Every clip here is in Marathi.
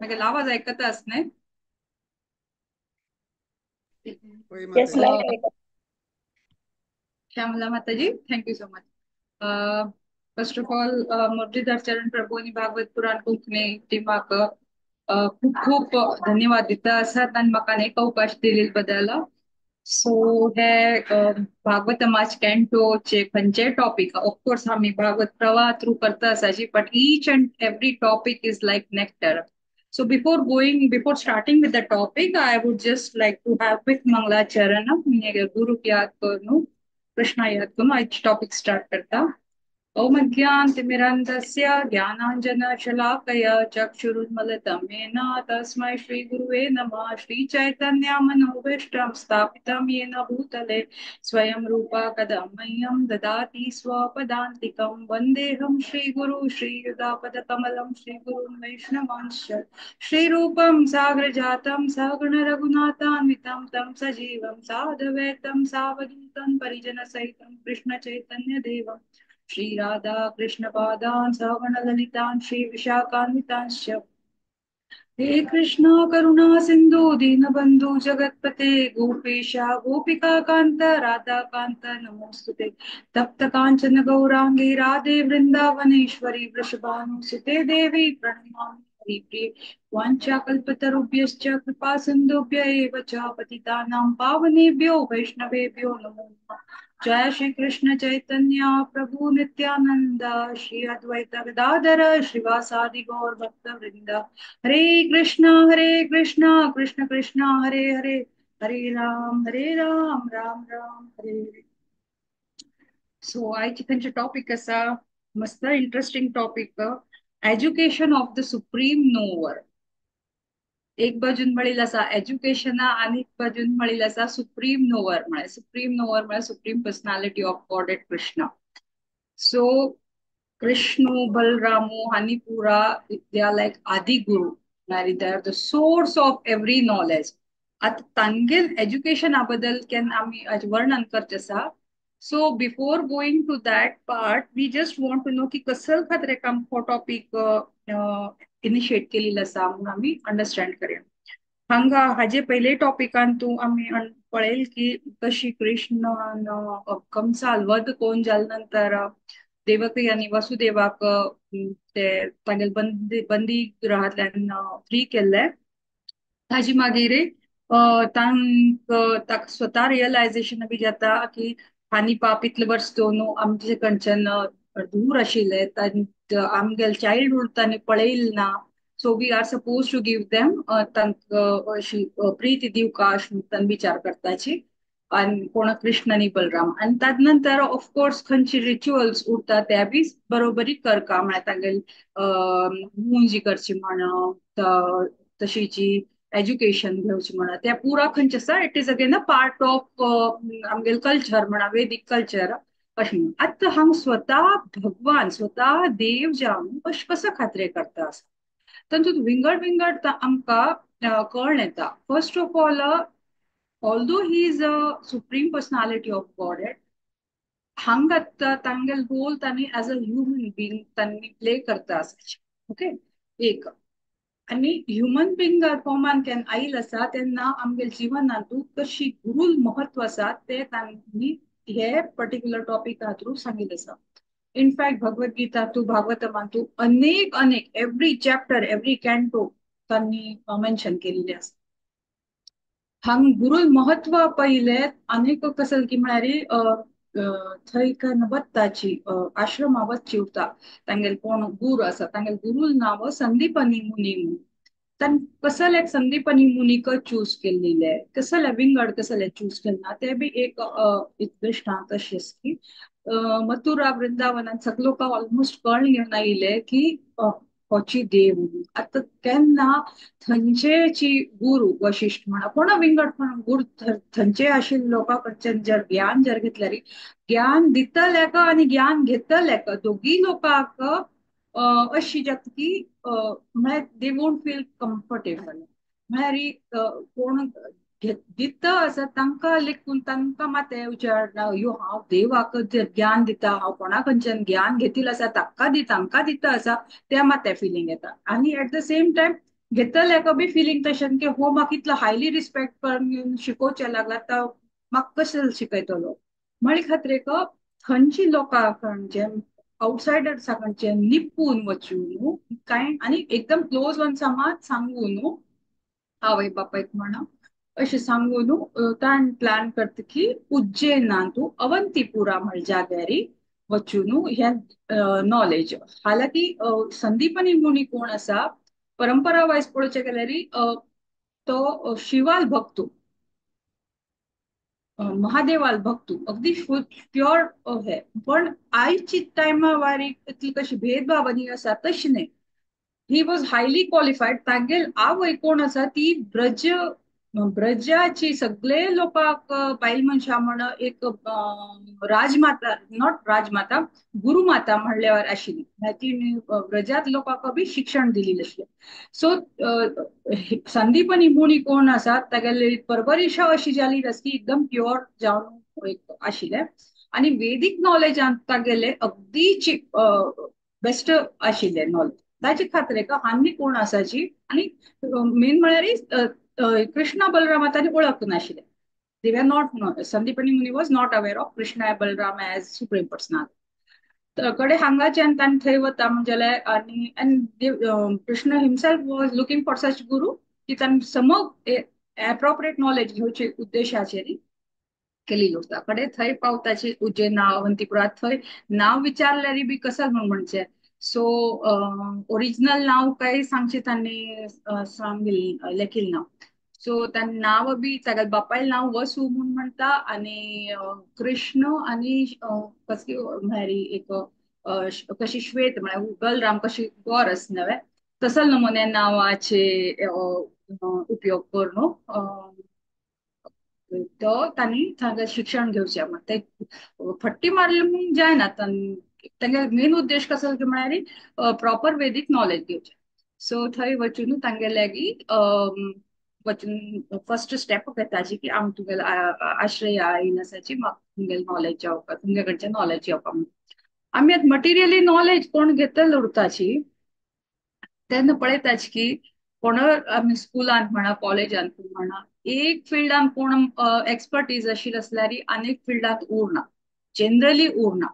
म्हगेलो आवाज आयकता आसने? होय Yes, माताजी. loud आहे. Shyamala Mataji, thank you so much. First of all Muralidhar Charan Prabhu आणि भागवत पुराण कोंकणी टिमाक खूप खूप धन्यवाद दिता आसात आनी म्हाका एक अवकाश दिले बद्दल. सो हे भागवतमाच कॅन्टोचे खंयचे टॉपिक ऑफकोर्स आम्ही भागवत प्रवाह थ्रू करता आसाची but each and every topic is like nectar. So before starting with the topic, I would just like to have quick Mangalacharanam, Guru की याद करूँ, कृष्णा याद करूँ, आज टॉपिक स्टार्ट करता. ओम अज्ञानतिमिरन्धस्य ज्ञानाञ्जनशलाकया चक्षुरुन्मिलितं येन तस्मै श्रीगुरुवे नमः. श्रीचैतन्यमनोभीष्टं स्थापितं येन भूतले स्वयं रूपा कदा मह्यं ददाति स्वपदान्तिकं. वन्देऽहं श्रीगुरु श्रीयुतापदकमलं श्रीगुरुं वैष्णवांश्च श्रीरूपं साग्रजातं सहगण रघुनाथान्वितं तं सजीवं साधवेतं सावधूतं परिजनसहितं कृष्णचैतन्यदेवम् श्री राधा कृष्ण पादान सवर्ण ललितान श्री विशाखान्वितांश्च. हे कृष्णा करुणा सिंधु दीनबंधु जगतपते गोपेशा गोपिका कांत राधा कांत नमोस्तुते. तप्त कांचन गौरांगी राधे वृंदावनेश्वरी वृषभानुसुते देवी प्रणमामि हरिप्रिये. वाञ्छाकल्पतरुभ्यश्च कृपा सिन्धुभ्य एव च पतितानां पावनेभ्यो वैष्णवेभ्यो नमो नमः. जय श्री कृष्ण चैतन्य प्रभु नित्यानंद श्री अद्वैत गदाधर श्रीवासादि गौर भक्त वृंद. हरे कृष्णा कृष्ण कृष्ण हरे हरे हरे राम राम राम हरे हरे. सो आयची खंयचे टॉपिक असा मस्त interesting topic, education of the supreme nowhere. एक बाजून म्हणील असा एज्युकेशन आणि एक बाजून म्हणील असा सुप्रीम नोवर म्हळे supreme personality of God at Krishna. So Krishna बलरामो हानी पुरा दे आर लाईक आदि guru, they are the source of every knowledge. आता तांगेल एज्युकेशन बद्दल केन आम्ही आज वर्णन करचे आसा. So before going to that part we just want to know की कसं खातीर काम हो टॉपिक इनिशिएट केलेला आसा म्हणून आम्ही अंडरस्टँड करूया. हांगा हाजे पहिले टॉपिकान तू आम्ही पळेल की कशी कृष्ण कंसाल वध कोण जाल्या नंतर देवकी आणि वसुदेवाक ते तांगेल बंदी गृहांतल्यान फ्री केल्ले. ताजी मागीर तांक स्वता रियलायझेशन बी जाता की हानी पाप इतले वर्स दोन आमचे कडच्यान दूर आशिल्ले आमगेल चाइल्डहूड तांणी पळयले ना. So we are suppose to give them तांकां अशी प्रीती दिवका अशी तांणी विचार करताची. आणि कोण कृष्ण आणि बलराम आणि त्यानंतर ऑफकोर्स खंयची रिच्युअल्स उरता त्या बी बरोबरी करका म्हळ्यार तांगेल मुंजी करची म्हण तशीची एज्युकेशन घेवची म्हणा त्या पुरा खंयचे आसा it is again a part of आमगेल कल्चर म्हणा वेदिक कल्चर अशें म्हणून. आतां हांव स्वता भगवान स्वता देव जावन अशें कसो खात्रे करता आसा तातूंत विंगड विंगड आमकां कळून येता. First of all although he is a supreme personality of Godhead, हांगा तांगेल रोल तांणी एज अ ह्युमन बीइंग तांणी प्ले करता आसाचे. ओके एक आणि ह्युमन बीइंग फॉर्मान केन्ना आयल आसा तेन्ना आमगेल जिवनातूं कशी गुरुल महत्व आसा ते तांणी हे पर्टिक्युलर टॉपिका थ्रू सांगिल्लें आसा. इनफॅक्ट भगवद्गीता तू भागवतमांतू अनेक अनेक एव्हरी चॅप्टर एव्हरी कॅन्टो तांणी मेन्शन केलेले आसा. हांग गुरुल महत्व पहिले अनेक कसं की म्हळ्यार थंय बत्ताची आश्रमा वचची उरता. तांगेल कोण गुरु आसा तांगेल गुरुल नाव संदीपनी मुनी म्हणून. तान कसले संदीपनी मुनीक चूज केल्लेले कसले विंगड कसले चूज केलना ते बी एक दृष्टांत अशेंच की मथुरा वृंदावनात सगलोक ऑलमोस्ट कळून घेवन आयिल्ले की होची देव म्हणून. आता केन्ना थंयचेची गुरु वशिष्ठ म्हणा कोण विंगड पण गुरु थंयचे आशिल्ले लोकां कडच्यान जर ज्ञान जर घेतल्यार ज्ञान दितलेक आणि ज्ञान घेतलेक दोगी लोकांक अशी जाता की म्हळ्यार दे वोंट फील कम्फर्टेबल. म्हळ्यार कोण दिता आसा तांकां लेखून तांकां मात विचार ह्यो हांव देवाक ज्ञान दिता हांव कोणा कडच्यान ज्ञान घेतिल्लो आसा तांकां दिता आसा त्या मात फिलिंग येता. आणि एट द सेम टायम घेतलें बी फिलींग तशें की हो म्हाका इतलो हायली रिस्पेक्ट करून शिकोवचें लागला तर म्हाका कशें शिकयतलो म्हळे खातीर थंयची लोकां म्हणजे आउटसायडर्सांकडचे निपून वचून काय आनी एकदम क्लोज वन्स मात सांगून आवय बापायक म्हणा अशें सांगून ताण प्लॅन करता की उज्जैनांतू अवंतीपुरा म्हण जाग्यार वचून हे नॉलेज हालाकी संदीपनी मुनी कोण आसा परंपरा वायज पळोवचें गेल्यार तो शिवाल भक्तू महादेवाल भक्तू अगदी प्युअर हे पण आयची टायमा वारी इतली कशी भेदभावनी आसा तशी नाही ही वॉज हायली क्वालिफाईड तांगेल आवय कोण आसा ती ब्रजाची सगळे लोकांक बायल मनशां म्हण एक राजमाता नॉट राजमाता गुरुमाता म्हणल्यार आशिल्ली ती ब्रजात लोकांक बी शिक्षण दिली आसलें सो संदीपनी मुनी कोण आसा तागेली परवरिशा अशी जाली की एकदम प्युअर जावन आशिल्ले आणि वेदीक नॉलेजान तागेले अगदी बेस्ट आशिल्ले नॉलेज ताचे खातीर हान्नी कोण आसाची आणि मेन म्हळ्यार कृष्णा बलराम ताणी वळख नाशिल्ले they were not Sandipani muni was not aware of Krishna Balram as supreme personal कडे हांगाच्यान ताणी थंय वता म्हणजे आणि Krishna himself was looking for such guru की ताणी समग एप्रोप्रिएट नॉलेज घेवचे उद्देशाचेर केली वता कडे थंय पावताची उज्जैन अवंतीपुरा थंय नाव विचारल्यार बी कसं म्हणचे सो ओरिजिनल नाव काही सांगचे त्यांनी लेखील नाव सो त्यांनी नाव बी तागेल बापायल नाव वसू म्हणून म्हणता आणि कृष्ण आणि कसली म्हळ्यार एक कशी श्वेत म्हळ्यार बलराम कशी गोर आस नव्हे तसल नमुने नावाचे उपयोग करून तो तांणी थंय शिक्षण घेवचें मग ते फट्टी मारले म्हणून जायना तांगे मेन उद्देश कसो म्हळ्यार प्रॉपर वेदीक नॉलेज घेवचें सो थंय वचून तांगे लागीं वचून फर्स्ट स्टेप घेताची की आम तुगेलो आश्रय येयन आसाची म्हाका तुमगेले नॉलेज जेवपा तुमगे कडचे नॉलेज जेवपा आमी आतां मटिरियली नॉलेज कोण घेतल उरताची तेन्ना पळयताच की कोण आमी स्कुलांत म्हणा कॉलेजांत म्हणा एक फिल्डान कोण एक्सपर्टीज आशिल्लो आसल्यार आनीक फिल्डात उरना जनरली उरना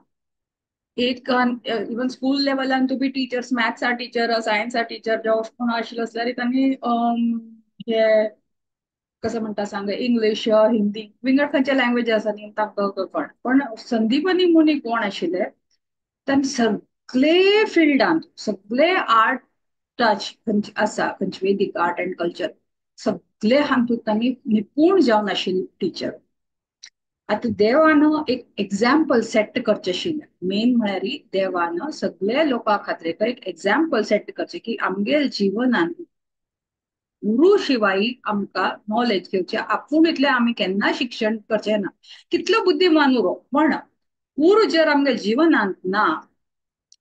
एक इवन स्कूल लेवलान तुम्ही टीचर्स मॅथ्सा टीचर सायन्सा टीचर जेव्हा कोण आशिल्लो आसल्यार तांणी हे कसं म्हणटा सांग इंग्लिश हिंदी विंगड खंयचे लँग्वेज आसा न्ही तांकां कळना पण संदीपनी मुनी कोण आशिल्ले तांणी सगळे फिल्डांत सगळे आर्ट टच आसा खंयचे वेदीक आर्ट अँड कल्चर सगळे हातूंत तांणी निपूण जावन आशिल्ले टीचर आता देवान एक एक्झाम्पल सेट करचे आशिल्लें मेन म्हळ्यार देवान सगळे लोकां खातीर एक एक्झाम्पल सेट करचे की आमगेल जिवनान गुरु शिवाय आमकां नॉलेज घेवचे आपूण इतले आमी केन्ना शिक्षण करचे ना कितलो बुद्धिमान उरो पण गुरु जर आमगे जिवनांत ना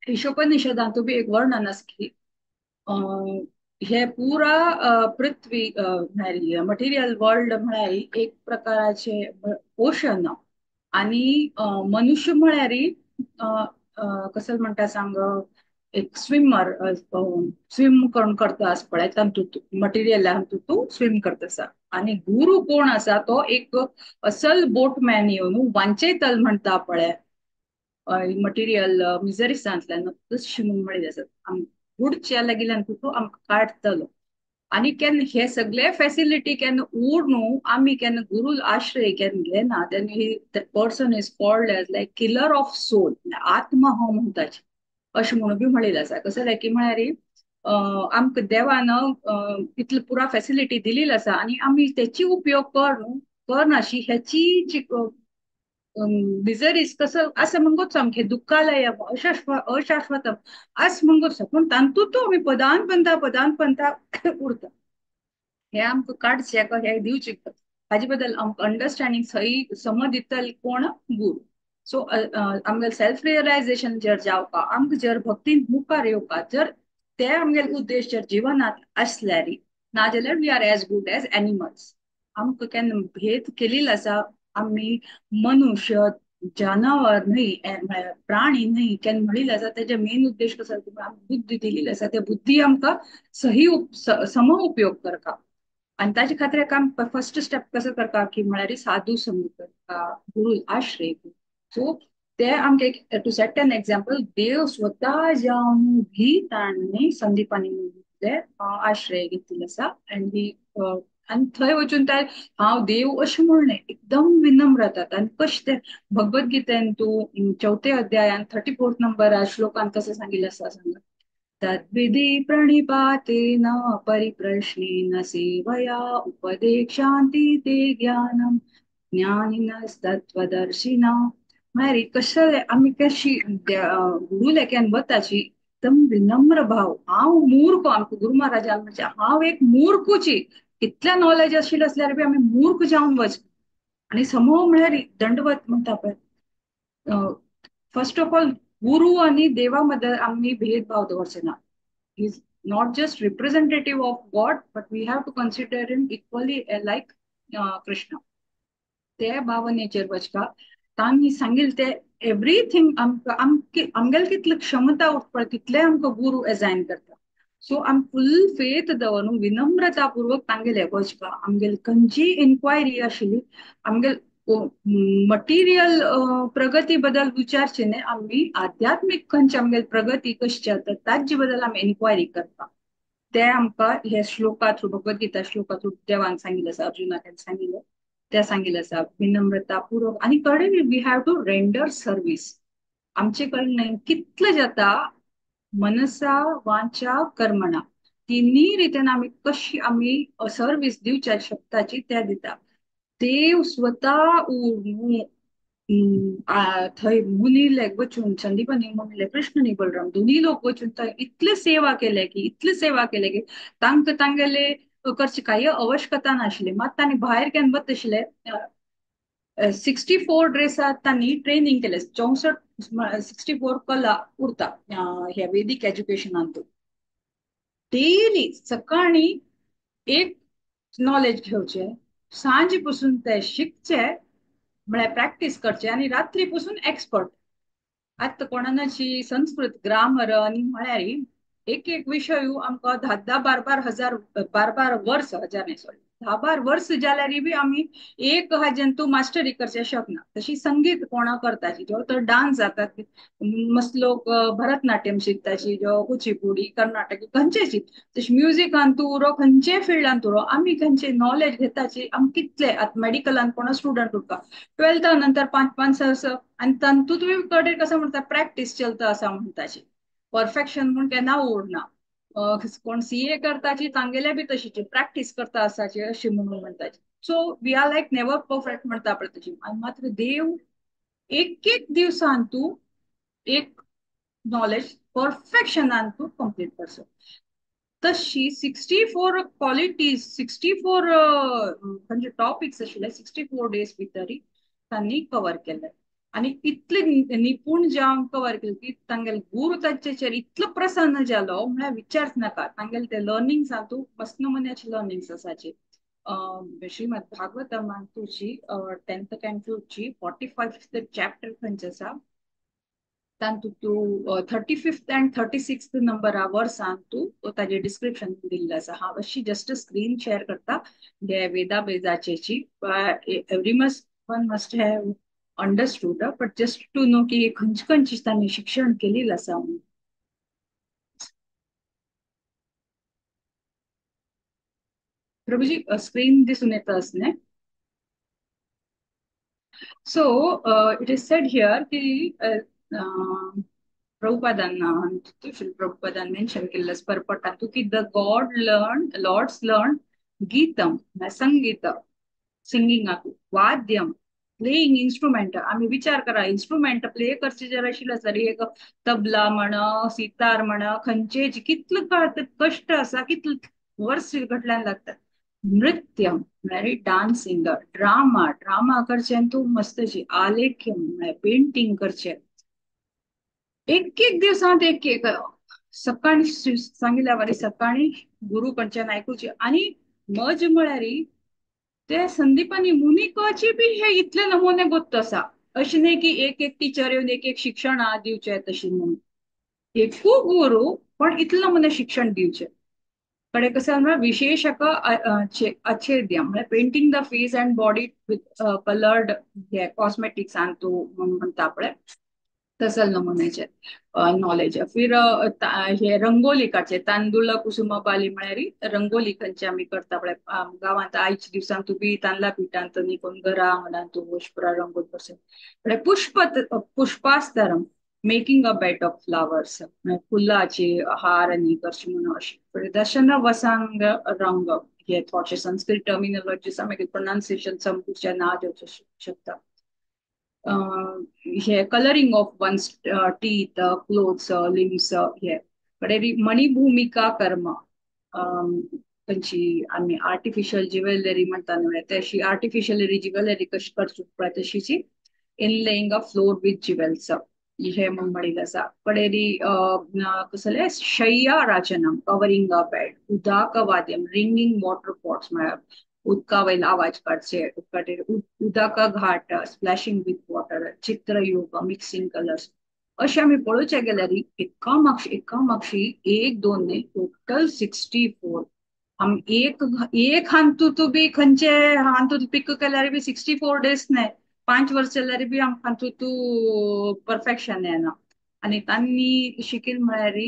ईशोपनिषदांतू बी एक वर्णन आसा की हे पुरा पृथ्वी मटेरियल वर्ल्ड म्हळ्यार एक प्रकाराचे ओशन आणि मनुष्य म्हळ्यार कसं म्हणटा सांग एक स्विमर स्विम करून करता आस पळय तातूंत मटेरियल तू स्विम करता आसा आणि गुरु कोण आसा तो एक असल बोटमॅन येवन वांचयतल म्हणता पळय मटेरियल मिजरिसांतल्यान तशी म्हणून म्हणत आसात गुडच्या लागिल्यान तू आमकां काडटलो आणि केन्ना हे सगळे फॅसिलिटी केन्ना उर आमी केन्ना गुरु आश्रय केन्ना घेना तेन्ना person is called as like killer of soul आत्मा हो म्हणटाची अशें म्हणून बी म्हणिल्लें आसा कसं की म्हळ्यार आमकां देवान इतली पुरा फॅसिलिटी दिलेली आसा आणि आमी तेची उपयोग करनाशी ह्याची जी बिजरीस कसं असं म्हणगोच सामके दुःखालय अशाश्वतम असं म्हणगोच पण तांतूच आमी पदान पंथा उरता हे आमकां काडचे हे दिवचे हाजे बद्दल आमकां अंडरस्टँडिंग सही समज दितले कोण गुरु सो आमगे सेल्फ रियलायझेशन जर जावपा आमकां जर भक्तीन मुखार येवपा जर ते आमगे उद्देश जर जिवनात असल्यार नाजाल्यार we are as good as animals आमकां केन्ना भेद केलेलो आसा आमी मनुष्य जनावर नाही प्राणी नाही केन्ना म्हणिल्लें आसा तेजे मेन उद्देश कसो आसा की आमकां बुद्धी दिलेली आसा त्या बुद्धी आमकां सम उपयोग करता आणि ताचे खातीर काम फर्स्ट स्टेप कसो करता की म्हळ्यार साधू संग करता गुरु आश्रय सो ते आमकां टू सेट एन एक्झाम्पल देव स्वता जावन भी ताणें संदीपानी म्हणून आश्रय घेतिल्लो आसा आणि थंय वचून हांव देव अशें म्हणलें एकदम विनम्र जातात आणि कशें ते भगवद्गीतेन तूं चौथे अध्यायान 34 नंबर श्लोकान कसं सांगिल्लें आसा सांगा तद्विधि प्रणिपातेन परिप्रश्नेन सेवया उपदेक्षान्ति ते ज्ञानम् ज्ञानिनस्तत्त्वदर्शिना म्हळ्यार कशें आमी कशी गुरु लेक्यान वताची एकदम विनम्र भाव हांव मूर्ख आमकां गुरु महाराजान म्हणजे हांव एक मूर्खुची कितल्या नॉलेज आशिल्लें असल्यार बी आमी मूर्ख जावन वच आणि समूह म्हळ्यार दंडवत म्हणटा पळय फर्स्ट ऑफ ऑल गुरु आणि देवामध्ये आम्ही भेदभाव दवरचे ना is not just representative of God but we have to consider him equally like Krishna ते भावनेचेर वचका तांणी सांगिल्लें ते एवरीथिंग आमगेल कितली क्षमता उठपळ तितले आमकां गुरु असायन करता सो आम फुल फेथ दवरून विनम्रतापूर्वक तांगेले वचपा आमगेल खंयची इन्क्वायरी आशिल्ली आमगेल मटिरियल प्रगती बद्दल विचारचे न्ही आमी आध्यात्मिक खंयची आमगेल प्रगती कशी जाता ताचे बद्दल आमी इन्क्वायरी करता ते आमकां हे श्लोका थ्रू भगवद्गीता श्लोका थ्रू देवान सांगिल्लें आसा अर्जुनाक सांगिल्लें त्या सांगिल्लें आसा विनम्रता पूर्वक आणि कडेन we have to render service आमचे कडल्यान कितले जाता मनसा वाचा कर्मणा तिन्ही रितीन आमी कशी आमी सर्व्हिस दिवच्या शकताची त्या दिता देव स्वता थंय मुनी वचून संदीपानी म्हणले कृष्ण बलराम दोन्ही लोक वचून थंय इतले सेवा केले की तांकां तांगेले करची काही आवश्यकता नाशिल्ली मात तांणी भायर केन्ना वत तशले 64 ड्रेसात तांणी ट्रेनिंग केले 64 कला उरता ह्या वेदीक एज्युकेशनान डेली सकाळी एक नॉलेज घेवचे सांजे पासून ते शिकचे म्हळ्यार प्रॅक्टिस करचे आणि रात्री पासून एक्सपर्ट आता कोणाची संस्कृत ग्रामर आणि म्हळ्यार एक एक विषय आमकां 10-10-12 हजार 12 वर्स हजार नाही सॉरी 10-12 वर्स जाल्यार बी आमी एक हाजेन तूं मास्टरी करचे शकना तशी संगीत कोणा करताची जो तर डान्स जातात मस्त लोक भरतनाट्यम शिकताची जो कुचिपुडी कर्नाटकी खंयचेची तशी म्युझिकान तूं उरो खंयचे फिल्डान तूं उरो आमी खंयचे नॉलेज घेताची आमी कितले आतां मेडिकलान कोणा स्टुडंट उरता 12th नंतर 5-5 वर्स आणि तंतू तुम्ही कडे कसं म्हणता प्रॅक्टिस चलता असा म्हणताची परफेक्शन म्हण केन्ना उरना कोण सीए करताची तांगेले बी तशीची प्रॅक्टिस करता असाची अशी म्हणून म्हणताची so we are like never perfect म्हणता पळय तशी आणि मात्र देव एक एक दिवसान तूं एक नॉलेज परफेक्शनान तूं कंप्लीट करसो तशी 64 क्वालिटीज 64 म्हणजे टॉपिक्स आशिल्ले 64 डेज भितर तांणी कव्हर केले आणि इतले निपुण जावन कव्हर केले की तांगेले गुरू ताचेर इतलो प्रसन्न जालो म्हळ्यार विचारच नाका तांगेले ते लर्निंग्स तूं मस्त नमुन्याचे लर्निंग्स आसाचे श्रीमद भागवतमान तुजी 10th कॅन्टूची 45th चॅप्टर खंयचे आसा तातूंत तूं 35th and 36th नंबरा वर्सान तूं ताजे डिस्क्रिप्शन दिल्लें आसा हांव अशी जस्ट स्क्रीन शेअर करता हे वेदा बेजाचेची every one must have understood but just to know की खंयची खंयची तांणी शिक्षण केलेलं आसा म्हणून प्रभुजी स्क्रीन दिसून येता असणे So it is said here कि Prabhupadan Prabhupadan mentioned कि परपटातू कि the Lords learned Geetam, Sangita, singing वाद्यम प्लेइंग इन्स्ट्रुमेंट आम्ही विचार करा इन्स्ट्रुमेंट प्ले करचे जर आशिल्ले जाल्यार एक तबला म्हणा सितार म्हणा खंयचेच कितलं काळ कष्ट आसा कितलं वर्स घटल्यान लागतात नृत्य म्हळ्यार डान्सिंग ड्रामा करचे तूं मस्तशी आलेख्य म्हळ्यार पेंटिंग करचे एक एक दिवसांत एक सकाळी सांगिल्ल्या वारी सकाळी गुरु कडच्यान आयकुचे आणि मज म्हळ्यार ते संदीपानी मुनिकाची बी हे इतले नमुने गोत्त आसा अशें न्ही की एक एक टीचर येवन एक एक शिक्षण दिवचें तशी म्हणून. एकू गुरु पण इतलं म्हणे शिक्षण दिवचें. कड़े कसं म्हणजे विशेष हाका अच्छेद्य म्हणजे painting the face and body with coloured हे कॉस्मेटिक्स आणि तो म्हणता पळय तसल नमुन्याचे नॉलेज. फिर हे रंगोली काडचे तांदूळ कुसुम बाली म्हळ्यार रंगोली खंयची आमी करता पळय गांवांत आयच्या दिसांक तुमी तांदळा पिठांत न्ही कोण घरा म्हणा तू पुरा रंगोली करता पुष्पास्तरम making a bed of flowers फुलाचे हार आणि करचे म्हणून अशें दर्शन वसांग रंग हे थोडशे संस्कृत टर्मिनोलॉजी मागीर प्रोनाउन्सिएशन समजूचे ना जावचे शकता. हे colouring of one's teeth clothes limbs हे कडेन मणिभूमिका कर्म खंयची आमी आर्टिफिशियल ज्युवेलरी म्हणटा न्हू तशी आर्टिफिशियल ज्युवेलरी कशी करची पळय तशीची इनलेइंग अ फ्लोर विथ ज्युवेल्स हे म्हणील आसा. कडेन कसले शय्या राचनम कवरिंग अ बेड उदाक वाद्यम रिंगिंग वॉटर पॉट्स म्हळ्यार उदका वयले आवाज काडचे उदका घाट स्प्लॅशिंग विथ वॉटर चित्रयोग मिक्सिंग कलर्स अशें आमी पळोवचे गेल्यार एका मागशी एक दोन न्ही टोटल 64. आम एक हांतू बी खंयचे हांतू पिक केल्यार बी 64 days न्ही 5 वर्स जाल्यार बी आमकां हांतू परफेक्शन येना. आनी तांणी शिकील म्हळ्यार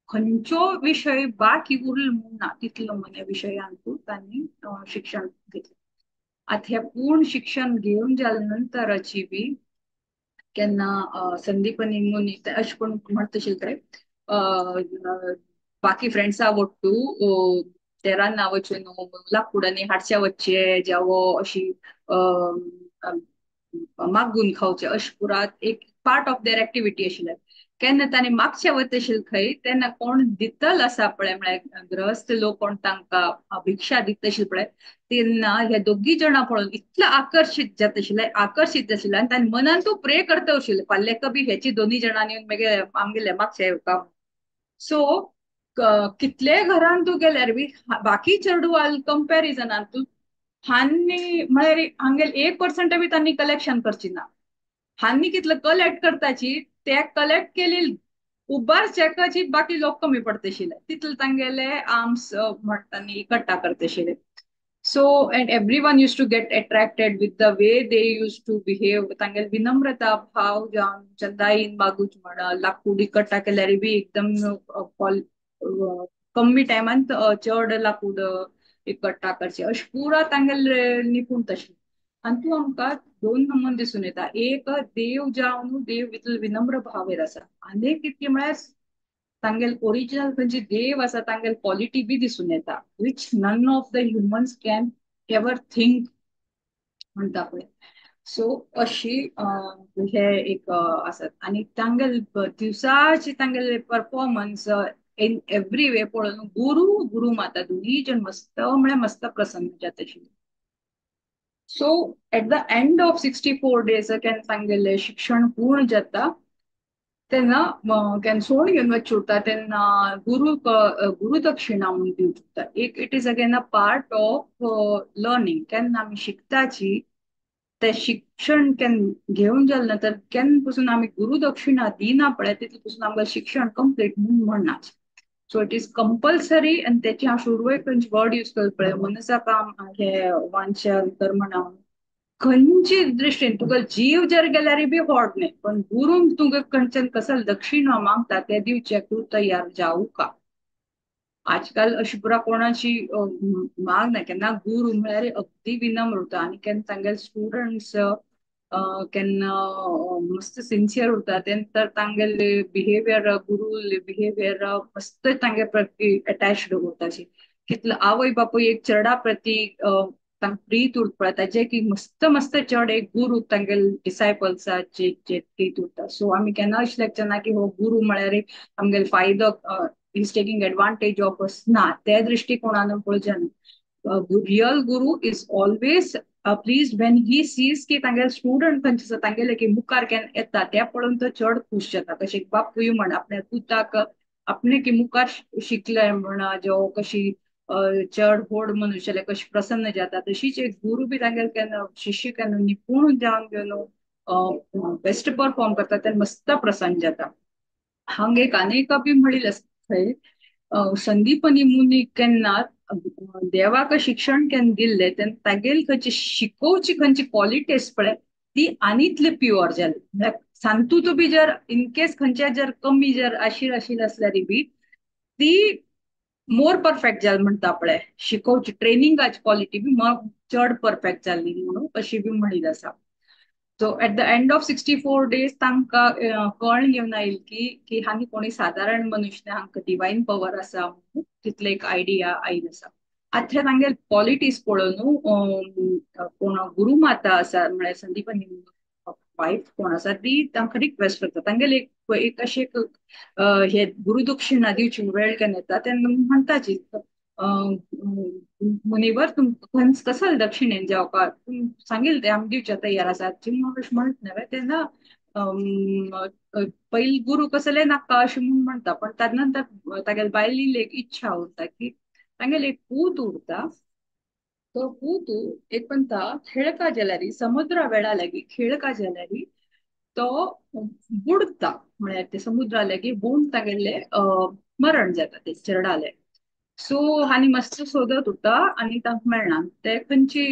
खंयचो विषय बाकी उरलो ना तितलो म्हणे विशयांतू तांणी शिक्षण घेतलं. आता हे पूर्ण शिक्षण घेऊन जाल्या नंतरची बी केन्ना संदीपनी मुनी अशें कोण म्हणतशील काय बाकी फ्रेंड्सा वट्टू तेरांना वचून लाकूडांनी हाडच्या वच्चे जावो अशी मागून खावचे अशें पुरात एक पार्ट ऑफ देअर एक्टिविटी आशिल्ले. केन्ना तांणी मागचे वतशील खंय तेन्ना कोण दितल आसा पळय म्हळ्यार ग्रहस्थ लोक कोण तांकां भिक्षा दितशील पळय तेन्ना हे दोगी जाणां पळोवन इतले आकर्षित जाशिल्ले आनी तांणी मनान तूं प्रे करता आशिल्ले फाल्यां कबी हेची दोनी जाणांनी येवन मागीर आमगेले मागचे येवका. सो कितले घरान तूं गेल्यार बी बाकी चेडवाल कंपॅरिजनान तूं हांनी म्हळ्यार हांगेल 1% बी तांणी कलेक्शन करची ना. हांनी कितलं कलेक्ट करताची ते कलेक्ट केली उबार चेकाची बाकी लोक कमी पडतशिले तितले तांगेले आर्म्स म्हणटानी इकट्ठा करतशिले. So and everyone use to get attracted with the way they use to behave तांगेले विनम्रता भाव जावन चंदाईन मागूच म्हणा लाकूड इकट्ठा केल्यार बी एकदम कमी टायमान चड लाकूड इकट्ठा करचे अशें पुरा तांगेले निपूण तशें. आनी तूं आमकां दोन नमून दिसून येता एक देव जावन देव इतलो विनम्र भावेर आसा आनी कितके म्हळ्यार तांगेल ओरिजिनल खंयची देव आसा तांगेल क्वॉलिटी बी दिसून येता which none of the humans can ever think म्हणटा पळय. सो अशी हे एक आसात आनी तांगेल दिवसाची तांगेले परफॉर्मन्स इन एव्हरी वे पळोवन गुरु माता दोनी जण मस्त म्हळ्यार मस्त प्रसन्न जातशिल्ले. So at the end of 64 days केन्ना तांगेले शिक्षण पूर्ण जाता तेन्ना केन्ना सोड घेवन वचचे उरता तेन्ना गुरुदक्षिणा म्हणून दिवची उरता. एक it is again a part of learning केन्ना आमी शिकताची ते शिक्षण केन्ना घेऊन जालें नंतर केन्ना पासून आमी गुरुदक्षिणा दिना पळय तितले पासून आमकां शिक्षण कंप्लीट म्हणून म्हणनाच. सो इट इज कंपल्सरी आनी तेची हांव शुरवेक खंयची वर्ड यूज करता पळय मनसा काम हे वांचन कर्मणा खंयची दृश्टीन तुका जीव जर गेल्यार बी होड नाही पण गुरुंक तुका खंयच्यान कसल दक्षिणा मागता ते दिवचे तूं तयार जावू का. आजकाल अशी पुरा कोणाची माग ना केन्ना गुरु म्हळ्यार अगदी विनम्र उरता आनी केन्ना तांगेले स्टुडंट्स केन्ना मस्त सिन्सियर उरता तेन्ना तर तांगेले बिहेवियर गुरु बिहेवियर मस्त तांगे प्रती अटॅच्ड उरताची. कितलो आवय बापूय एक चेडा प्रती तांकां प्रीत उरता ताजे की मस्त मस्त चड एक गुरु तांगेले डिसायपल्साचे प्रीत उरता. सो आमी केन्ना अशें लेखचे ना की हो गुरु म्हळ्यार आमगेले फायदो is taking advantage of us ना त्या दृष्टिकोनान पळोवचे ना. Real Guru is always please when he sees की तांगेले स्टुडंट खंयचे तांगेले की मुखार केन्ना येता ते पळोवन तो चड खूश जाता. कशें बापूय म्हण आपल्या पुताक आपणे की मुखार शिकले म्हणा जो कशी चड व्हड मनुष्याले कशी प्रसन्न जाता तशीच एक गुरु बी तांगेले केन्ना शिष्य केन्ना निपूण जावन घेवन बेस्ट परफॉर्म करता तेन्ना मस्त प्रसन्न जाता. हांगा एक आनीक बी म्हणिल्लें आसा थंय, संदीपनी मुनी केन्ना देवाक शिक्षण केन्ना दिल्लें तेन्ना तागेली खंयची शिकोवची खंयची क्वॉलिटी आसा पळय ती आनीतली प्युअर जाली. म्हळ्यार सांतूच बी जर इन केस खंयच्या जर कमी जर आशिल्ली असल्यार बी ती मोर परफेक्ट जाली म्हणटा पळय, शिकोवची ट्रेनिंगाची क्वॉलिटी बी चड परफेक्ट जाल्ली म्हणून अशी बी म्हणिल्ली आसा. So at the end of 64 days तांकां कळून घेवन आयली की हांगा कोणी साधारण मनुष्य ना, हांकां डिवायन पॉवर आसा म्हणून तितले एक आयडिया आयली आसा. आतां तांगेल क्वॉलिटीज पळोवन कोण गुरुमाता आसा म्हळ्यार संदीपनी वायफ कोण आसा ती तांकां रिक्वेस्ट करता. तांगेले एक अशें हे गुरुदक्षिणा दिवची वेळ केन्ना येता तेन्ना म्हणटा ती, मुनिवर तुम कसं दक्षिणेन जेवपाक सांगेल ते आमी दिवच्या तयार आसात म्हणत न्हय तेन्ना पयली गुरु कसले नाका अशें म्हणून म्हणटा, पण ताजे नंतर तागेले बायलीली एक इच्छा उरता की तांगेले एक पूत उरता. तो पूत एक म्हणटा खेळका जाल्यारी समुद्रा वेळा लागीं खेळका जाल्यारी तो बुडता. म्हळ्यार ते समुद्रा लागीं बुडून तागेले मरण जाता ते चेरडाले. सो हानी मस्त सोदत उरता आनी तांकां मेळना. ते खंयची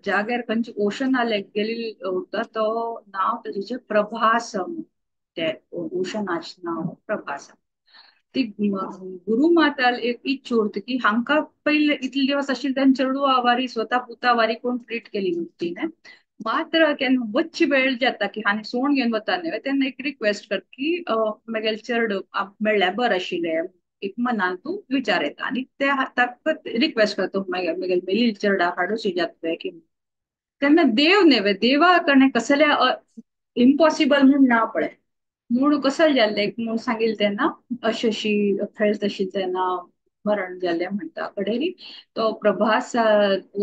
जाग्यार खंयची ओशन गेली उरता तो नांव तेजें प्रभास म्हणून. ते ओशनाचें नांव प्रभास. ती गुरुमाताल एक इच्छा उरता की हांकां पयले इतले दिवस आशिल्ले तेन्ना चेडूं आवारी स्वता पुतावारी कोण ट्रीट केली न्हवती न्हय. मात्र केन्ना वच्ची वेळ जाता की हांणी सोण घेवन वता न्हय तेन्ना एक रिक्वेस्ट कर की म्हगेले चेडूं मेळ्ळ्यार बरें आशिल्लें एक मनान तूं विचार येता आनी ते ताका रिक्वेस्ट करता म्हगेले मेलील चेडा हाडूशी जातले की. तेन्ना देव न्हय देवा कडे कसले इम्पॉसिबल म्हूण ना पळय म्हूण कसं जाल्लें म्हूण सांगिल्लें तेन्ना अशी अशी खेळत आशिल्ली तेन्ना मरण जाल्लें म्हणटा कडेन तो प्रभास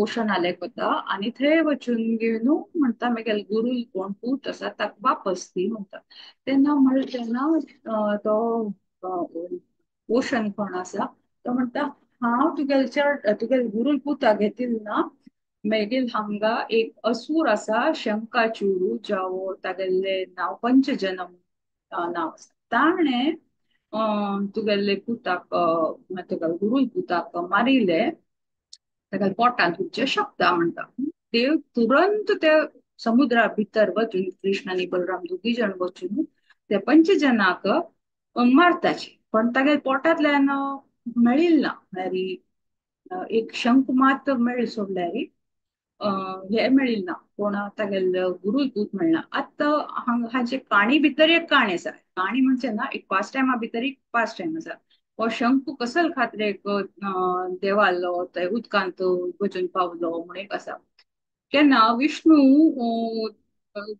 ओशन आलेक वता आनी थंय वचून घेवन म्हणटा म्हगेले गुरु कोण पूत आसा ताका वापस दी म्हणटा. तेन्ना म्हणलें तेन्ना तो ओशन कोण आसा तो म्हणटा हांव तुगेले गुरू पुताक घेतिल ना, मेगील हांगा एक असूर आसा शंकाचूर जावो तागेले नांव पंचजनम नांव आसा. ताणे तुगेले पुताक तुगेले गुरू पुताक मारिले ताका पोटान तुमचे शकता म्हणटा. देव तुरंत ते समुद्रा भितर वचून कृष्ण आनी बलराम दोगी जण वचून ते पंचजनाक मारताचे. पण तागे पोटांतल्यान मेळिल्ल ना. म्हळ्यार एक शंख मात मेळ सोडल्यार हे मेळिल्ल ना कोण तागेले गुरू दूत मेळना. आतां हाचे काणी भितर एक काणी आसा. काणी म्हणजे ना एक पास्ट टायमा भितर एक पास्ट टायम आसा. हो शंख कसल खात्रेक देवालो थंय उदकांत वचून पावलो म्हण एक आसा. केन्ना विष्णू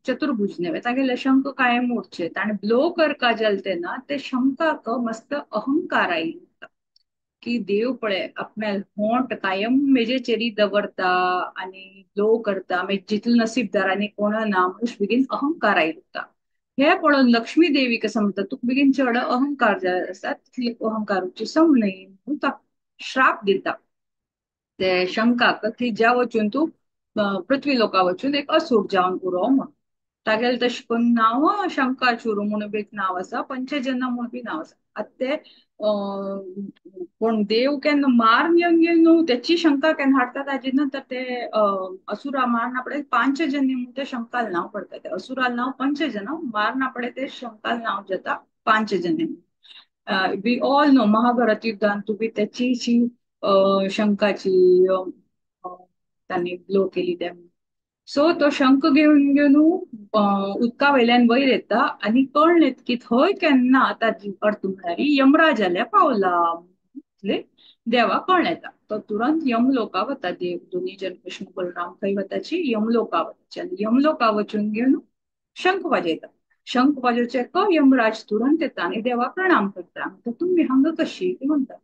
चतुर्भुज न्हय तागेले शंख कायम उरचे ताणें ब्लो करता जाल तेन्ना ते शंखाक मस्त अहंकार आयिल्लो की देव पळय आपल्या होंट कायम मेजेचेरी दवरता आनी ब्लो करता मागीर जितले नसीबदारांनी कोण ना म्हणून बेगीन अहंकार आयिल्लो. हे पळोवन लक्ष्मी देवी कसं म्हणटा तुका बेगीन चड अहंकार जाय आसा तितली अहंकाराची सम न्हय म्हणून ताका श्राप दिता ते शंकाक की ज्या वचून तूं पृथ्वी लोका वचून एक असुर जावन उरो म्हण. तागेले तशें करून नांव शंकाचूर म्हणून एक नांव आसा, पंचजन्य म्हणून बी नांव आसा. आतां ते कोण देव केन्ना मारून येवन न्हू त्याची शंका केन्ना हाडटा ताजे नंतर ते असुरा मारना पडे पांचजन्य म्हणून ते शंकाल नांव पडटा. ते असुराल नांव पंचजन्य मारना पडे ते शंकाल नांव जाता Panchajanya. We all know Mahabharat युद्धांत बी त्याची शंकाची त्यांनी ब्लो केली त्या. सो तो शंख घेऊन घेवन उदका वयल्यान वयर येता आनी कळ्ळें की थंय केन्ना आतां अर्थ म्हळ्यार यमराज जाल्यार पावला देवा कळ्ळें येता. तो तुरंत यमलोका वता. देव दोनी जन कृष्ण बलराम खंय वताची यमलोका वताची आनी यमलोका वचून घेवन शंख वाजयता. शंख वाजोवचे यमराज तुरंत येता आनी देवा प्रणाम करता. तुमी हांगा कशी म्हणटा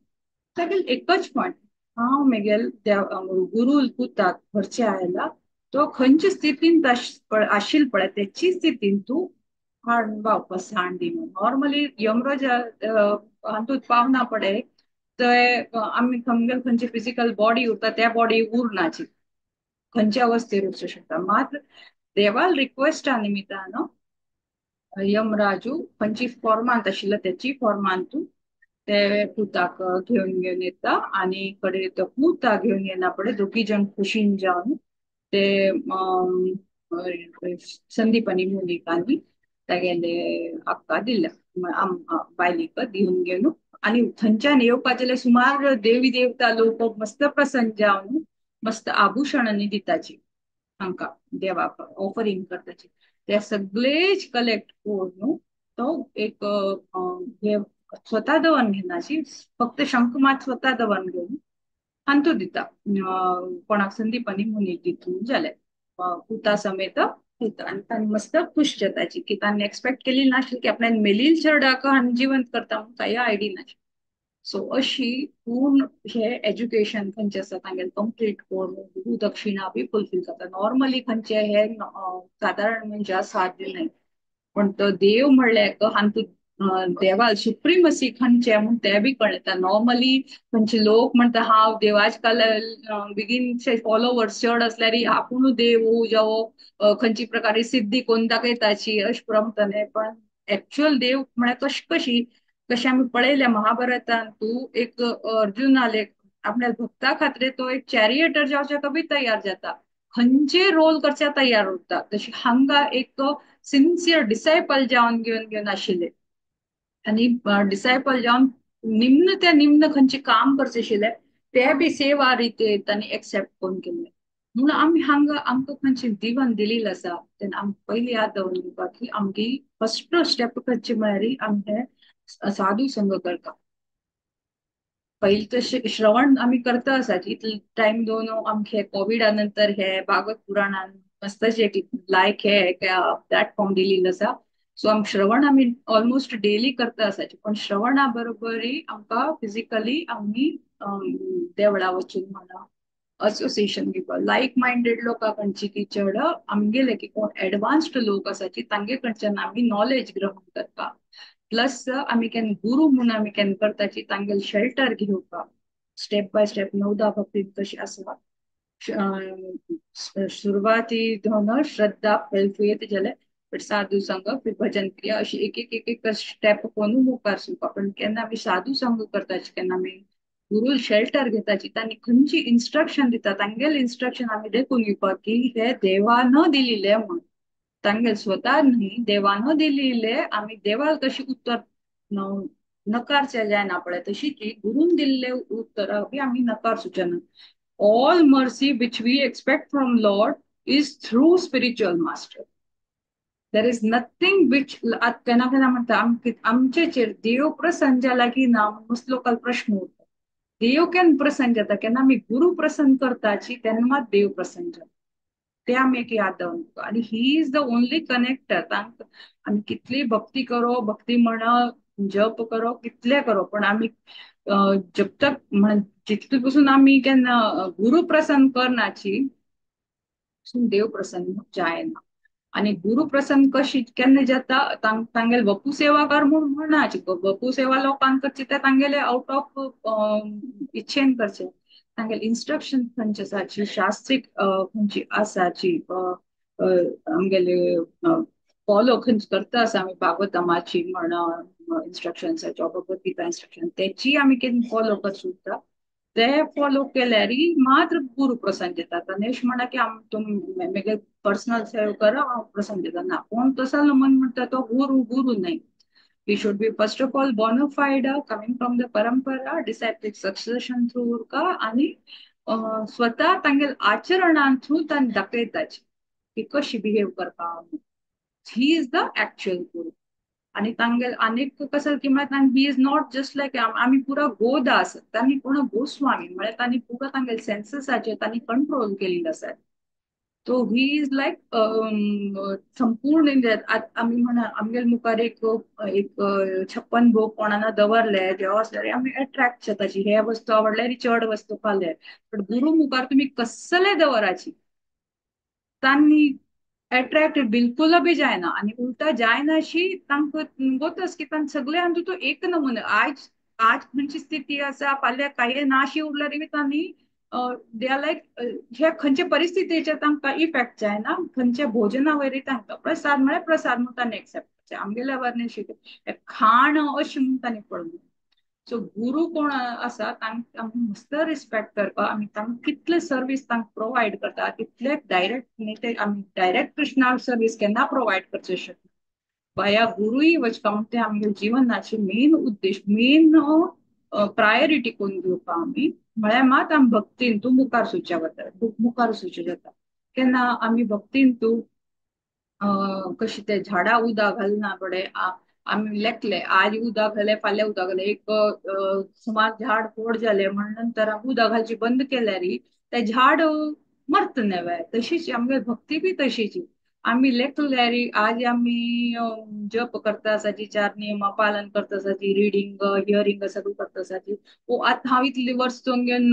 तागेल एकच पॉयंट हांव मेगेल गुरू पुताक व्हरचे आयला तो खंयचे स्थितींत आशिल्लो पळय तेची स्थितीन तूं हाड वापस हाड दी. नॉर्मली यमराज हातूंत पावना पडे थंय आमी खंयचे फिजिकल बॉडी उरता त्या बॉडी उरनाची खंयच्या अवस्थेर वचूं शकता. मात देवाल रिक्वेस्टा निमित्तानं यमराजू खंयची फॉर्मांत आशिल्लो त्याची फॉर्मांतू ते पुताक घेऊन येता आणि कडे तो पुता घेऊन येना पडे दोघी जण खुशीन जावन ते संदीपानी मुनिकांनी तेगेले आक्का दिल्या बायलीक दिवन गेलो आणि थंयच्यान येवपाचे सुमार देवी देवता लोक मस्त प्रसन्न जावन मस्त आभूषणांनी दिताची हांकां देवाक ऑफरिंग करताची ते सगळेच कलेक्ट करून तो एक हे स्वतः दवन घेनाची फक्त शंख मात स्वतः दवन घेऊन आणि तो दिता कोणाक संदीपानी मुनी दितून जाले पुता समेत दिता आणि तांणी मस्त खुश जाताची की तांणी एक्सपेक्ट केली नाशिल्ली की आपल्यान मेलील चेडवाक हांणी जिवंत करता म्हणून काही आयडी नाशिल्ली सो अशी पूर्ण हे एज्युकेशन खंयचे आसा तांगेले कंप्लीट करून गुरु दक्षिणा बी फुलफील करता नॉर्मली खंयचे हे साधारण मनशां साथ दिनाय पण तो देव म्हणल्यार हांतू देवा सुप्रीमसी खंयचे म्हूण ते बी कळटा नॉर्मली खंयचे लोक म्हणटा हांव देवाचे काल बेगीनचे फॉलोवर्स चड असल्यार आपुणू देव जावो खंयची प्रकारे सिद्धी कोण दाखयताची अशें प्रमतने पण एक्चुअल देव म्हळ्यार कशी कशें आमी पळयलें महाभारतांत तू एक अर्जुनाले आपल्या भक्ता खातीर तो एक चॅरिएटर जावचे बी तयार जाता खंयचे रोल करचे तयार उरता तशी हांगा एक सिन्सियर डिसायपल जावन घेवन आशिल्ले आणि डिसायपल जावन निम्न त्या निम्न खंयचे काम करचे आशिल्ले ते बी सेवा रिते तांणी एक्सेप्ट करून केले म्हणून आमी हांगा आमकां खंयची दिवन दिलेली आसा तेन्ना आमकां पयली याद दवरून दिवपाक की आमची फर्स्ट स्टेप खंयची म्हळ्यार आमी हे साधू संग करता पहिले तर श्रवण आम्ही करता आसाची टाइम दोन आमचे कोविडा नंतर हे भागवत पुराणान मस्तशे लायक हे प्लॅटफॉर्म दिलेलो आसा सो श्रवण आम्ही ऑलमोस्ट डेली करता आसाचे पण श्रवणा बरोबरय आमकां फिजिकली आम्ही देवळा वचून म्हणा असोसिएशन घेवपाक लायक माइंडेड लोकांची की चड आमगेले की कोण एडवान्स्ड लोक आसाची तांगे कडच्यान आमी नॉलेज ग्रहण करता प्लस आमी केन गुरु म्हणून आमी केन करताची तांगेल शेल्टर घेवपाक स्टेप बाय स्टेप नवदा भक्तीत कशी आसा सुरवाती धोन श्रद्धा फैलफुयेत गेले फिर साधू संघ फिर भजन क्रिया अशी एक स्टेप कोण मुखार सुरपा पण केन्ना आमी साधू संघ करताची केन्ना आमी गुरु शेल्टर घेताची तांणी खंयची इन्स्ट्रक्शन दिता तांगेल इन्स्ट्रक्शन आमी देखून घेवपाक की हे देवान दिलेले म्हण तांगेल स्वतः न्ही देवान दिलेले आमी देवाल कशी उत्तर नकारचे जायना पळय तशी की गुरून दिल्ले उत्तर बी आमी नकार सुचना all mercy which we expect from Lord is through spiritual master. There is nothing which केन्ना केन्ना म्हणटा आमचेचेर देव प्रसन्न जाला की ना मस्त लोकांक प्रश्न उरता देव केन्ना प्रसन्न जाता केन्ना आमी गुरु प्रसन्न करताची तेन्ना मात देव प्रसन्न जाता ते आमी एक याद दवरता आणि he is the only connector आमी कितली भक्ती करो भक्ती म्हणा जप करो कितले करो पण आमी जब तक जितले पासून आमी केन्ना गुरु प्रसन्न करनाची देव प्रसन्न जायना आणि गुरु प्रसन्न कशी केन्ना जाता तांगेल वपू सेवा कर म्हणून म्हणनाची वपू सेवा लोकांक करची ते तांगेले आउट ऑफ इच्छेन करचे तांगेल इन्स्ट्रक्शन खंयची आसाची शास्त्रीक खंयची आसाची आमगेले फॉलो खंयची करता आसा आमी भागवतमाची म्हणा इन्स्ट्रक्शन्साची भगवत गीता इन्स्ट्रक्शन त्याची आमी कितें फॉलो करची उरता ते फॉलो केल्यार मात्र गुरु प्रसन्न जाता तनेश म्हणा की तुम पर्सनल सेव करा हांव प्रसन्न जाता ना कोण तसा मन म्हणटा तो गुरु गुरु नाही we should be first of all bona fide coming from the परंपरा disciplic succession through उरका आणि स्वतः तांगेल आचरणान थ्रू तांणी दाखयताची की कशी बिहेव करपा ही इज द एक्चुअल गुरु आणि तांगेल अनेक कसं की he is not just like आम्ही पुरा गोदास त्यांनी पूर्ण गोस्वामी म्हणजे त्यांनी पुरा तांगेल सेन्सेसाचे त्यांनी कंट्रोल केलेलं असत तो ही इज लाईक संपूर्ण आम्ही म्हणा आमगेल मुखार एक 56 भोग कोणाना दवरले जेव्हा असल्यार आम्ही अट्रॅक्ट जाताची हे वस्तू आवडल्यार चड वस्तू फाल्यार पण गुरु मुखार तुम्ही कसले दवराची तांणी अट्रॅक्ट बिलकुल बी जायना आणि उलटा जायनाशी तांकां गोतच की तांकां सगळे आमचे तो एक नमुने आज खंयची स्थिती आसा फाल्यां काही नाशी उरल्यार तांणी दे आर लायक ह्या खंयचे परिस्थितीचे तांकां इफेक्ट जायना, खंयचे भोजना वयरी तांकां प्रसाद म्हळ्यार प्रसाद म्हणून तांणी एक्सेप्ट करचे, आमगेल्या वरने शिक खाण अशें म्हणून तांणी पळोवंक. सो गुरु कोण आसा तांकां आमी मस्त रिस्पेक्ट करपा, आमी तांकां कितले सर्वीस तांकां प्रोवायड करता तितले डायरेक्ट न्ही ते आमी डायरेक्ट कृष्णा सर्वीस केन्ना प्रोवायड करचे शकना. वाया गुरुय वचपा म्हणटा ते आमगे जिवनाचे मेन उद्देश, मेन प्रायोरिटी करून घेवपा आमी, म्हळ्यार मात आमी भक्तीन तूं मुखार सुचे वता, मुखार सुचे जाता. केन्ना आमी भक्तीन तूं कशी ते झाडा उदक घालना पडे, आमी लेखले आज उदक घाले फाल्यां उदक घाले, एक समज झाड व्हड जाले म्हण नंतर उदक घालची बंद केल्यार ते झाड मरत नवे. तशीच आमगे भक्ती बी तशीच. आमी लेखल्यार आज आमी जप करता आसाची, चार नियमां पालन करता आसाची, रिडींग हियरिंग सगळं करता आसाची, आतां हांव इतली वर्स घेवन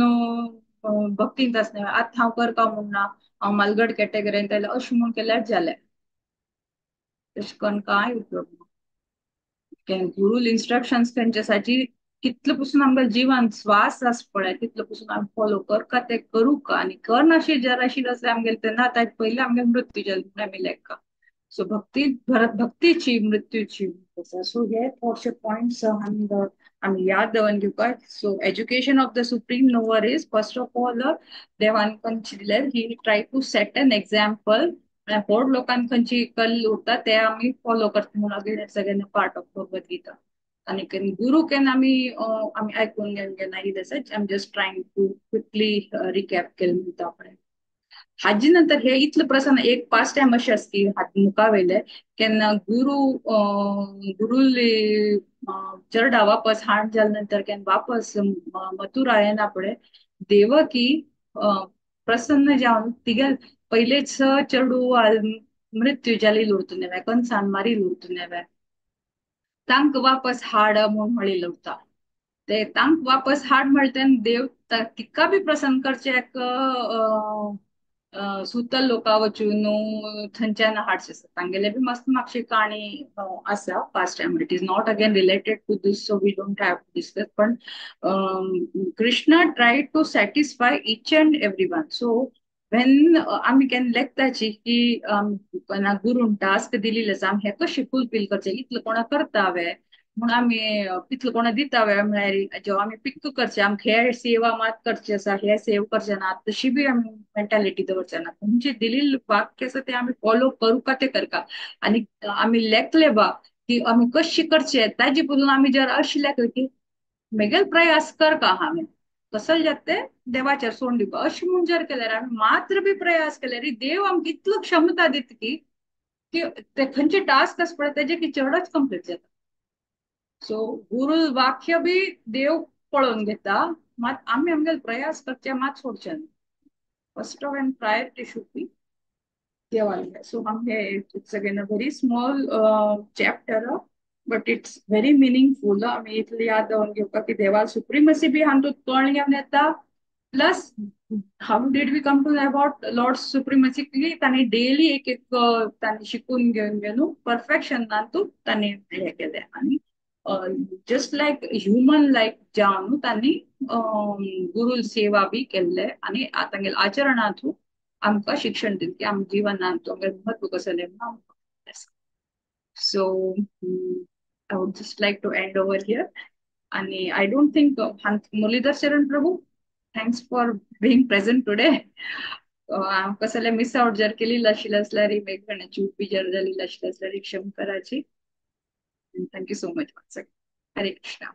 भक्तींत आसना, आतां हांव करता म्हणना हांव मालगड कॅटेगरीन जाल्यार अशें म्हूण केल्यार जालें, तशें करून कांय उपयोग ना. गुरु इन्स्ट्रक्शन्स त्यांच्यासाठी कितलं पासून आमच्या जीवन श्वास आस पळय तितलं पासून आमी फॉलो करता ते करू का, आणि करनाशी जराशी असले आमगेले तेन्ना ताचे पयलीं आमगे मृत्यू जाले म्हूण आमी लेखा. सो भक्ती भरत भक्तीची मृत्यूची आसा. सो हे थोडशे पॉइंट्स आमी याद दवरून घेवपाक. So education of the supreme knower is first of all देवान चिंतलें he try to set an example, व्हड लोकांक खंयची कल उरता ते आमी फॉलो करता म्हणून सगळ्यांनी पार्ट ऑफ भगवद्गीता. आणि गुरु केन्ना आमी आयकून घेवना I am just trying to quickly recap केलें म्हणटा आपण. हाजी नंतर हे इतलं प्रसन्न एक पाच टाइम असे असतील हात मुका वयले केन्ना गुरुले चरडा वापस हाड जाल्या नंतर केन्ना वापस मथुरा येना पळय, देवकी प्रसन्न जावन तिगे पयलेच चेडू मृत्यू जाली उरता नेवे, कंसान मारी उरता नेवे, तांक वापस हाड म्हूण म्हणलेलो उरता. ते तांक वापस हाड म्हणटा देव तिका बी प्रसन्न करचेक सुतल लोका वचून थंयच्यान हाडचे तांगेले बी मस्त म्हापशी काणी आसा past time. It is not again related to this, so we don't have to discuss, पण Krishna try to satisfy each and every one. So when आमी केन्ना लेखताची की गुरून टास्क दिलेले आसा आमी हे कशें फुलफील करचे, इतलं कोणा करता हांवें म्हणून आमी इतलं कोणा दिता हांवें म्हळ्यार जेव्हा आमी पिक्क करचे आमकां हे सेवा मात करचे आसा हे सेव करचे ना तशी बी आमी मेंटॅलिटी दवरचे ना. म्हणजे दिलेली वाक्य आसा ते आमी फॉलो करू का ते करता. आणि आमी लेखले बा की आमी कशी करचे ताजे बदलून आमी जर अशी लेखले की मेगेल प्रयास कर का हांवें कसं जाते देवाचेर सोडून दिवपा अशें म्हणून जर केल्यार आमी मात्र बी प्रयास केल्यार देव आमकां इतलो क्षमता दिता की ते खंयचे टास्क आसा पळय तेजे की चडच कंप्लीट जाता. सो गुरु वाक्य बी देव पळोवन घेता, मात आमी आमगे प्रयास करचे मात सोडचे ना. First of end priority should be देवान. सो आमगे it's again a very small chapter but it's very meaningful. आमी इतली याद दवरून घेवपाक की देवा सुप्रिमसी बी हातूंत कळून घेवन येता, plus how did we come to about lord supremacy की तांणी डेली एक एक तांणी शिकून घेवन घेवन परफेक्शनातून तांणी हे केले. आणि जस्ट लायक ह्युमन लायक जावन तांणी गुरु सेवा बी केल्ले आणि तांगेले आचरणातून आमकां शिक्षण दिलें की आमच्या जिवनांत तांगे म्हत्व कसं निर्माण. So I would just like to end over here. आणि I don't think Muralidhar Sharan Prabhu thanks for being present today. कसं मिस आउट जर केली आशिल्लें असल्यार मेघगणाची उपी जर जाली आशिल्ली असल्यार क्षम कराची. Thank you so much. Hare Krishna.